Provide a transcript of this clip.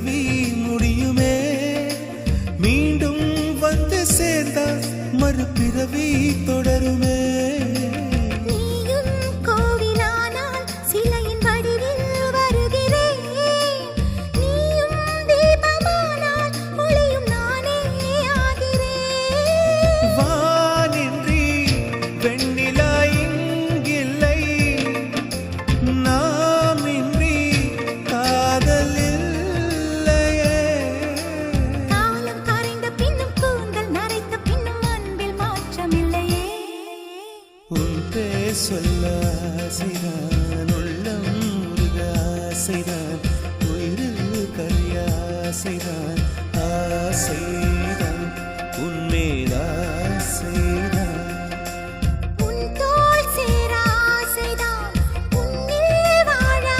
பிறவி முடியுமே மீண்டும் வந்து சேர்ந்தால் மறுபிறவி தொடருமே சொல்ல ஆசைதான் உள்ளம் முருக ஆசைதான் உயிரில் கரியாசைதான்